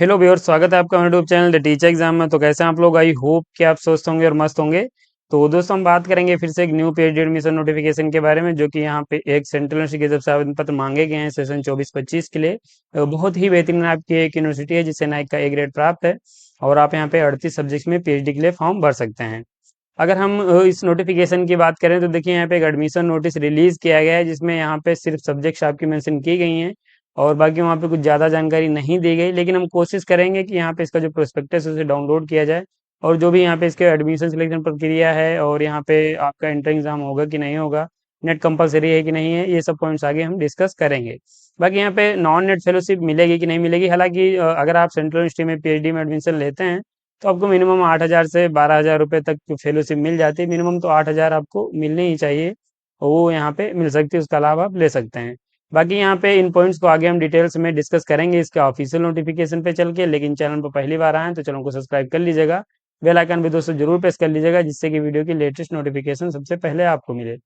Hello viewers, स्वागत है आपका हमारे YouTube channel the teacher exam में। तो कैसे हैं आप लोग? आई होप कि आप स्वस्थ होंगे और मस्त होंगे। तो दोस्तों, हम बात करेंगे फिर से एक न्यू पीएचडी एडमिशन नोटिफिकेशन के बारे में, जो कि यहाँ पे एक सेंट्रल यूनिवर्सिटी की तरफ से आवेदन पत्र मांगे गए हैं सेशन 24-25 के लिए। बहुत ही बेहतरीन आपकी एक यूनिवर्सिटी है जिससे नाइक का ए ग्रेड प्राप्त है, और आप यहाँ पे 38 सब्जेक्ट में पीएचडी के लिए फॉर्म भर सकते हैं। अगर हम इस नोटिफिकेशन की बात करें तो देखिए, यहाँ पे एक एडमिशन नोटिस रिलीज किया गया है जिसमें यहाँ पे सिर्फ सब्जेक्ट्स आपकी मेंशन की गई हैं, और बाकी वहाँ पे कुछ ज़्यादा जानकारी नहीं दी गई। लेकिन हम कोशिश करेंगे कि यहाँ पे इसका जो प्रोस्पेक्टस है उसे डाउनलोड किया जाए, और जो भी यहाँ पे इसके एडमिशन सिलेक्शन प्रक्रिया है, और यहाँ पे आपका एंट्रेंस एग्जाम होगा कि नहीं होगा, नेट कंपलसरी है कि नहीं है, ये सब पॉइंट्स आगे हम डिस्कस करेंगे। बाकी यहाँ पे नॉन नेट फेलोशिप मिलेगी कि नहीं मिलेगी, हालांकि अगर आप सेंट्रल यूनिवर्सिटी में पीएचडी में एडमिशन लेते हैं तो आपको मिनिमम 8,000 से 12,000 रुपये तक फेलोशिप मिल जाती है। मिनिमम तो 8,000 आपको मिलनी ही चाहिए, वो यहाँ पे मिल सकती है, उसका लाभ आप ले सकते हैं। बाकी यहाँ पे इन पॉइंट्स को आगे हम डिटेल्स में डिस्कस करेंगे इसका ऑफिशियल नोटिफिकेशन पे चल के। लेकिन चैनल पर पहली बार आए तो चैनल को सब्सक्राइब कर लीजिएगा, बेल आइकन भी दोस्तों जरूर प्रेस कर लीजिएगा, जिससे कि वीडियो की लेटेस्ट नोटिफिकेशन सबसे पहले आपको मिले।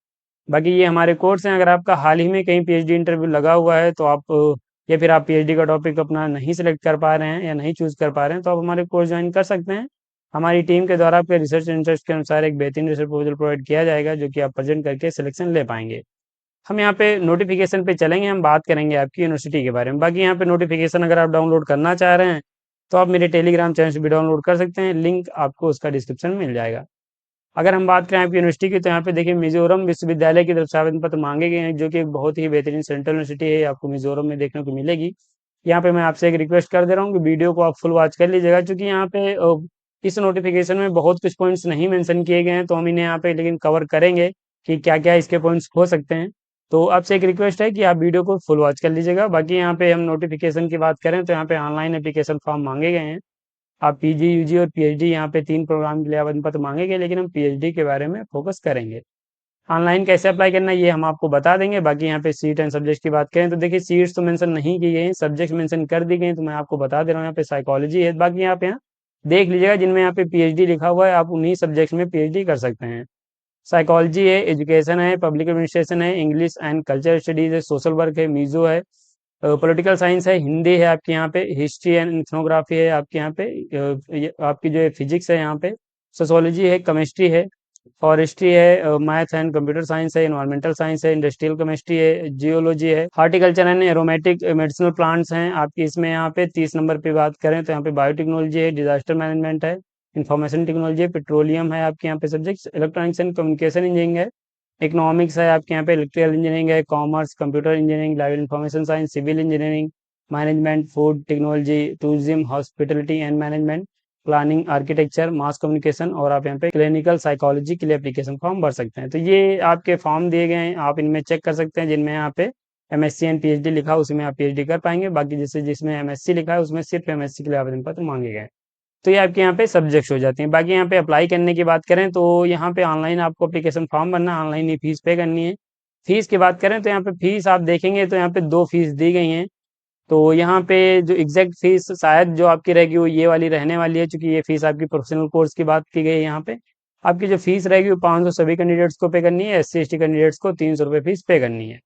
बाकी ये हमारे कोर्स हैं, अगर आपका हाल ही में कहीं पीएचडी इंटरव्यू लगा हुआ है तो आप या फिर आप पीएचडी का टॉपिक अपना नहीं सिलेक्ट कर पा रहे हैं या नहीं चूज कर पा रहे हैं, तो आप हमारे कोर्स ज्वाइन कर सकते हैं। हमारी टीम के द्वारा आपके रिसर्च इंटरेस्ट के अनुसार एक बेहतरीन रिसर्च प्रपोजल प्रोवाइड किया जाएगा, जो कि आप प्रेजेंट करके सिलेक्शन ले पाएंगे। हम यहाँ पे नोटिफिकेशन पे चलेंगे, हम बात करेंगे आपकी यूनिवर्सिटी के बारे में। बाकी यहाँ पे नोटिफिकेशन अगर आप डाउनलोड करना चाह रहे हैं तो आप मेरे टेलीग्राम चैनल से भी डाउनलोड कर सकते हैं, लिंक आपको उसका डिस्क्रिप्शन में मिल जाएगा। अगर हम बात करें आपकी यूनिवर्सिटी की, तो यहाँ पे देखिए मिजोरम विश्वविद्यालय की तरफ से आवेदन पत्र मांगे गए हैं, जो कि एक बहुत ही बेहतरीन सेंट्रल यूनिवर्सिटी है, आपको मिजोरम में देखने को मिलेगी। यहाँ पे मैं आपसे एक रिक्वेस्ट कर दे रहा हूँ कि वीडियो को आप फुल वॉच कर लीजिएगा, क्योंकि यहाँ पे इस नोटिफिकेशन में बहुत कुछ पॉइंट्स नहीं मेंशन किए गए हैं, तो हम इन्हें यहाँ पे लेकिन कवर करेंगे कि क्या क्या इसके पॉइंट्स हो सकते हैं। तो आपसे एक रिक्वेस्ट है कि आप वीडियो को फुल वॉच कर लीजिएगा। बाकी यहाँ पे हम नोटिफिकेशन की बात करें तो यहाँ पे ऑनलाइन एप्लीकेशन फॉर्म मांगे गए हैं। आप पीजी, यूजी और पीएचडी यहाँ पे 3 प्रोग्राम के लिए आवेदन पत्र मांगे गए, लेकिन हम पीएचडी के बारे में फोकस करेंगे। ऑनलाइन कैसे अप्लाई करना है ये हम आपको बता देंगे। बाकी यहाँ पे सीट एंड सब्जेक्ट की बात करें तो देखिए, सीट्स तो मेंशन नहीं की गई हैं, सब्जेक्ट मेंशन कर दी गई हैं, तो मैं आपको बता दे रहा हूँ। यहाँ पे साइकोलॉजी है। बाकी आप यहाँ देख लीजिएगा, जिनमें यहाँ पे पीएचडी लिखा हुआ है आप उन्हीं सब्जेक्ट में पीएचडी कर सकते हैं। साइकोलॉजी है, एजुकेशन है, पब्लिक एडमिनिस्ट्रेशन है, इंग्लिश एंड कल्चर स्टडीज है, सोशल वर्क है, मीजो है, पॉलिटिकल साइंस है, हिंदी है आपके यहाँ पे, हिस्ट्री एंड इथनोग्राफी है आपके यहाँ पे, ये आपकी जो है फिजिक्स है यहाँ पे, सोशोलॉजी है, केमिस्ट्री है, फॉरेस्ट्री है, मैथ एंड कंप्यूटर साइंस है, इन्वायरमेंटल साइंस है, इंडस्ट्रियल केमिस्ट्री है, जियोलॉजी है, horticulture and aromatic medicinal plants हैं आपकी इसमें। यहाँ पे 30 नंबर पे बात करें तो यहाँ पे बायोटेक्नोलॉजी है, डिजास्टर मैनेजमेंट है, इंफॉर्मेशन टेक्नोलॉजी है, पेट्रोलियम है आपके यहाँ पे subject, electronics and communication engineering है, इकोनॉमिक्स है आपके यहाँ पे, इलेक्ट्रिकल इंजीनियरिंग है, commerce, computer engineering, live information science, civil engineering, management, food technology, tourism, hospitality and management, planning, architecture, mass communication, और आप यहाँ पे क्लिनिकल साइकोलॉजी के लिए एप्लीकेशन फॉर्म भर सकते हैं। तो ये आपके फॉर्म दिए गए हैं, आप इनमें चेक कर सकते हैं। जिनमें यहाँ पे एमएससी एंड पीएचडी लिखा है उसमें आप पीएचडी कर पाएंगे। बाकी जैसे जिसमें एमएससी लिखा है उसमें सिर्फ एमएससी के लिए आवेदन पत्र मांगे गए हैं। तो ये आपके यहाँ पे सब्जेक्ट्स हो जाती हैं। बाकी यहाँ पे अप्लाई करने की बात करें तो यहाँ पे ऑनलाइन आपको एप्लीकेशन फॉर्म भरना, ऑनलाइन ही फीस पे करनी है। फीस की बात करें तो यहाँ पे फीस आप देखेंगे तो यहाँ पे 2 फीस दी गई हैं। तो यहाँ पे जो एग्जैक्ट फीस शायद जो आपकी रहेगी वो ये वाली रहने वाली है, क्योंकि ये फीस आपकी प्रोफेशनल कोर्स की बात की गई है। यहाँ पे आपकी जो फीस रहेगी वो 500 सभी कैंडिडेट्स को पे करनी है, एससी एसटी कैंडिडेट्स को 300 रुपये फीस पे करनी है।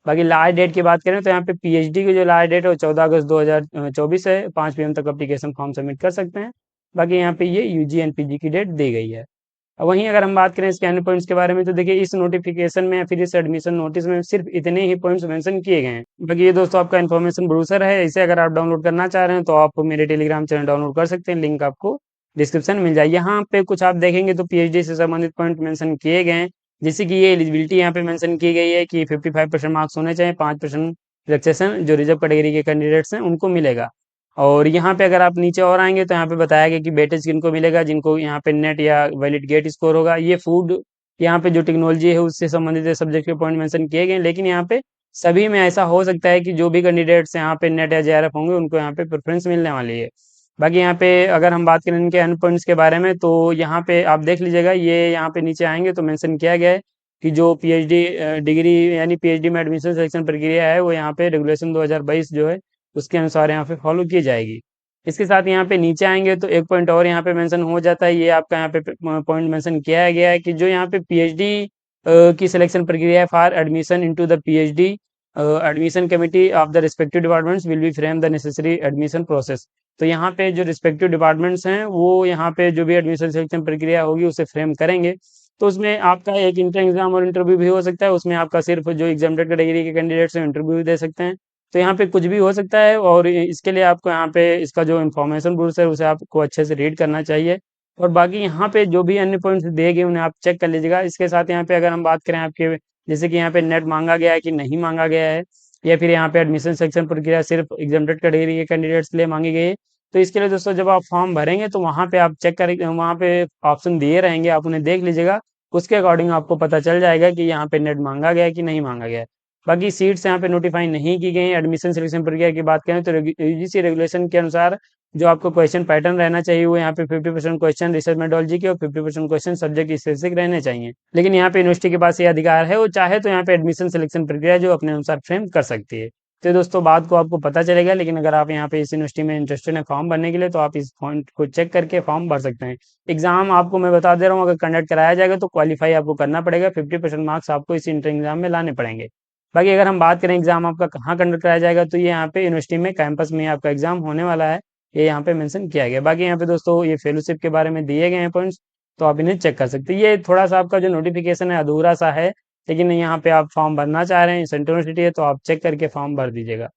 बाकी लास्ट डेट की बात करें तो यहाँ पे पीएचडी की जो लास्ट डेट है वो 14 अगस्त 2024 है, 5 PM तक एप्लीकेशन फॉर्म सबमिट कर सकते हैं। बाकी यहाँ पे ये यूजी एंड पीजी की डेट दी गई है। अब वहीं अगर हम बात करें इसके अन्य पॉइंट्स के बारे में तो देखिए, इस नोटिफिकेशन में या फिर इस एडमिशन नोटिस में सिर्फ इतने ही पॉइंट्स मेंशन किए गए हैं। बाकी ये दोस्तों आपका इन्फॉर्मेशन ब्रूसर है, इसे अगर आप डाउनलोड करना चाह रहे हैं तो आप मेरे टेलीग्राम चैनल डाउनलोड कर सकते हैं, लिंक आपको डिस्क्रिप्शन में मिल जाए। यहाँ पे कुछ आप देखेंगे तो पीएचडी से संबंधित पॉइंट मेंशन किए गए हैं, जैसे कि ये एलिजिबिलिटी यहाँ पे मेंशन की गई है कि 55% मार्क्स होने चाहिए, 5% रिलैक्सेशन जो रिजर्व कैटेगरी के कैंडिडेट्स हैं उनको मिलेगा। और यहाँ पे अगर आप नीचे और आएंगे तो यहाँ पे बताया गया कि वेटेज किनको मिलेगा, जिनको यहाँ पे नेट या वैलिड गेट स्कोर होगा। ये फूड, यहाँ पे जो टेक्नोलॉजी है उससे संबंधित सब्जेक्ट के पॉइंट मेंशन किए गए हैं, लेकिन यहाँ पे सभी में ऐसा हो सकता है कि जो भी कैंडिडेट्स यहाँ पे नेट या जेआरएफ होंगे उनको यहाँ पे प्रेफरेंस मिलने वाली है। बाकी यहाँ पे अगर हम बात करें इनके एंड पॉइंट्स के बारे में तो यहाँ पे आप देख लीजिएगा, ये यहाँ पे नीचे आएंगे तो मेंशन किया गया है कि जो पीएचडी डिग्री यानी पीएचडी में एडमिशन सिलेक्शन प्रक्रिया है वो यहाँ पे रेगुलेशन 2022 जो है उसके अनुसार यहाँ पे फॉलो की जाएगी। इसके साथ यहाँ पे नीचे आएंगे तो एक पॉइंट और यहाँ पे मेंशन हो जाता है, ये आपका यहाँ पे पॉइंट मेंशन किया गया है कि जो यहाँ पे पीएचडी की सिलेक्शन प्रक्रिया है for admission into the PhD, admission committee of the respective departments will be frame the necessary admission process. तो यहाँ पे जो रिस्पेक्टिव डिपार्टमेंट्स हैं वो यहाँ पे जो भी एडमिशन सिलेक्शन प्रक्रिया होगी उसे फ्रेम करेंगे। तो उसमें आपका एक इंट्रेंस एग्जाम और इंटरव्यू भी हो सकता है, उसमें आपका सिर्फ जो एग्जामेड कैटेगरी के कैंडिडेट्स हैं इंटरव्यू भी दे सकते हैं। तो यहाँ पे कुछ भी हो सकता है, और इसके लिए आपको यहाँ पे इसका जो इन्फॉर्मेशन ब्रूस है उसे आपको अच्छे से रीड करना चाहिए। और बाकी यहाँ पे जो भी अन्य पॉइंट्स दिए गए उन्हें आप चेक कर लीजिएगा। इसके साथ यहाँ पे अगर हम बात करें आपके, जैसे कि यहाँ पे नेट मांगा गया है कि नहीं मांगा गया है, या फिर यहाँ पे एडमिशन सेक्शन प्रक्रिया सिर्फ एग्जामेड कैटेगरी के कैंडिडेट्स के लिए मांगी गई है, तो इसके लिए दोस्तों जब आप फॉर्म भरेंगे तो वहाँ पे आप चेक करें, वहाँ पे ऑप्शन दिए रहेंगे, आप उन्हें देख लीजिएगा। उसके अकॉर्डिंग आपको पता चल जाएगा कि यहाँ पे नेट मांगा गया है कि नहीं मांगा गया है। बाकी सीट्स यहाँ पे नोटिफाई नहीं की गई। एडमिशन सिलेक्शन प्रक्रिया की बात करें तो यूजीसी रेगुलेशन के अनुसार जो आपको क्वेश्चन पैटर्न रहना चाहिए वो यहाँ पे 50% क्वेश्चन रिसर्च मेथोडोलॉजी के और 50% क्वेश्चन सब्जेक्ट स्पेसिफिक रहने चाहिए। लेकिन यहाँ पे यूनिवर्सिटी के पास ये अधिकार है, वो चाहे तो यहाँ पे एडमिशन सिलेक्शन प्रक्रिया जो अपने अनुसार फ्रेम कर सकती है। तो दोस्तों बात को आपको पता चलेगा। लेकिन अगर आप यहाँ पे इस यूनिवर्सिटी में इंटरेस्टेड है फॉर्म भरने के लिए, तो आप इस पॉइंट को चेक करके फॉर्म भर सकते हैं। एग्जाम आपको मैं बता दे रहा हूँ, अगर कंडक्ट कराया जाएगा तो क्वालिफाई आपको करना पड़ेगा, 50% मार्क्स आपको इस इंटर एग्जाम में लाने पड़ेंगे। बाकी अगर हम बात करें एग्जाम आपका कहाँ कंडक्ट कराया जाएगा, तो ये यहाँ पे यूनिवर्सिटी में कैंपस में आपका एग्जाम होने वाला है, ये यहाँ पे मेंशन किया गया। बाकी यहाँ पे दोस्तों ये फेलोशिप के बारे में दिए गए हैं पॉइंट्स, तो आप इन्हें चेक कर सकते हैं। ये थोड़ा सा आपका जो नोटिफिकेशन है अधूरा सा है, लेकिन यहाँ पे आप फॉर्म भरना चाह रहे हैं, सेंट्रल यूनिवर्सिटी है, तो आप चेक करके फॉर्म भर दीजिएगा।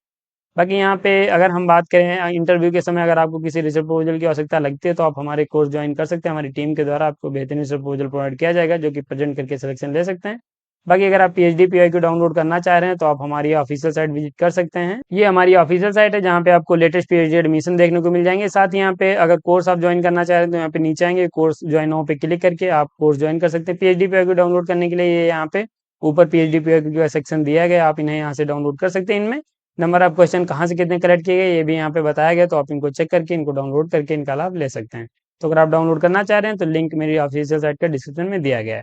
बाकी यहाँ पे अगर हम बात करें इंटरव्यू के समय अगर आपको किसी रिसर्च प्रपोजल की आवश्यकता लगती है, तो आप हमारे कोर्स ज्वाइन कर सकते हैं। हमारी टीम के द्वारा आपको बेहतरीन रिसर्च प्रपोजल प्रोवाइड किया जाएगा, जो कि प्रेजेंट करके सिलेक्शन ले सकते हैं। बाकी अगर आप पीएचडी पीआई को डाउनलोड करना चाह रहे हैं, तो आप हमारी ऑफिशियल साइट विजिट कर सकते हैं। ये हमारी ऑफिशियल साइट है, जहाँ पे आपको लेटेस्ट पीएचडी एडमिशन देखने को मिल जाएंगे। साथ ही यहाँ पे अगर कोर्स आप ज्वाइन करना चाह रहे हैं, तो यहाँ पे नीचे आएंगे, कोर्स ज्वाइन नाउ पे क्लिक करके आप कोर्स ज्वाइन कर सकते हैं। पीएचडी पीआई को डाउनलोड करने के लिए ये यहाँ पे ऊपर पीएचडी पीआई का सेक्शन दिया गया, आप इन्हें यहाँ से डाउनलोड कर सकते हैं। इनमें नंबर ऑफ क्वेश्चन कहाँ से कितने कलेक्ट किए गए ये भी यहाँ पे बताया गया, तो आप इनको चेक करके इनको डाउनलोड करके इनका लाभ ले सकते हैं। तो अगर आप डाउनलोड करना चाह रहे हैं तो लिंक मेरी ऑफिशियल साइट का डिस्क्रिप्शन में दिया गया है।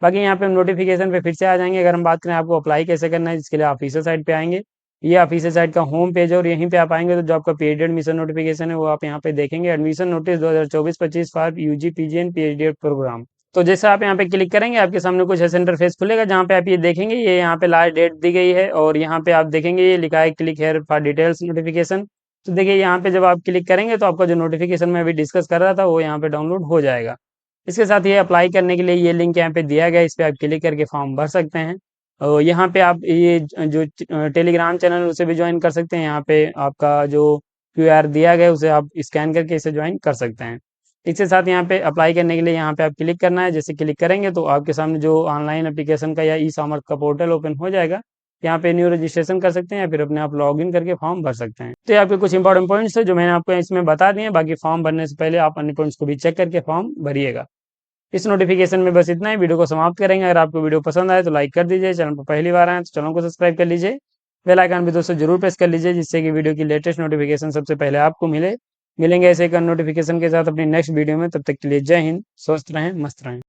बाकी यहाँ पे हम नोटिफिकेशन पे फिर से आ जाएंगे। अगर हम बात करें आपको अप्लाई कैसे करना है, जिसके लिए ऑफिशियल साइट पे आएंगे, ये ऑफिशियल साइट का होम पेज है, और यहीं पे आप आएंगे तो जो आपका पेड एडमिशन नोटिफिकेशन है वो आप यहाँ पे देखेंगे, admission notice 2024-25 for UG PG and PhD program. तो जैसे आप यहाँ पे क्लिक करेंगे, आपके सामने कुछ ऐसा इंटरफेस खुलेगा, जहाँ पे आप ये देखेंगे, ये यहाँ पे लास्ट डेट दी गई है, और यहाँ पे आप देखेंगे ये लिखा है click here for details notification. तो देखिए यहाँ पे जब आप क्लिक करेंगे तो आपका जो नोटिफिकेशन मैं अभी डिस्कस कर रहा था वो यहाँ पे डाउनलोड हो जाएगा। इसके साथ ये अप्लाई करने के लिए ये लिंक यहाँ पे दिया गया है, इस पे आप क्लिक करके फॉर्म भर सकते हैं। और यहाँ पे आप ये जो टेलीग्राम चैनल है उसे भी ज्वाइन कर सकते हैं। यहाँ पे आपका जो क्यूआर दिया गया है उसे आप स्कैन करके इसे ज्वाइन कर सकते हैं। इसके साथ यहाँ पे अप्लाई करने के लिए यहाँ पे आप क्लिक करना है। जैसे क्लिक करेंगे तो आपके सामने जो ऑनलाइन एप्लीकेशन का या ई सामर्थ का पोर्टल ओपन हो जाएगा। यहाँ पे न्यू रजिस्ट्रेशन कर सकते हैं, या फिर अपने आप लॉग इन करके फॉर्म भर सकते हैं। तो ये आपके कुछ इंपॉर्टेंट पॉइंट्स है जो मैंने आपको इसमें बता दिए। बाकी फॉर्म भरने से पहले आप अन्य पॉइंट्स को भी चेक करके फॉर्म भरिएगा। इस नोटिफिकेशन में बस इतना ही, वीडियो को समाप्त करेंगे। अगर आपको वीडियो पसंद आए तो लाइक कर दीजिए, चैनल पर पहली बार आए तो चैनल को सब्सक्राइब कर लीजिए, बेल आइकन भी दोस्तों जरूर प्रेस कर लीजिए, जिससे कि वीडियो की लेटेस्ट नोटिफिकेशन सबसे पहले आपको मिलेंगे ऐसे एक नोटिफिकेशन के साथ अपनी नेक्स्ट वीडियो में। तब तक के लिए जय हिंद, स्वस्थ रहें, मस्त रहें।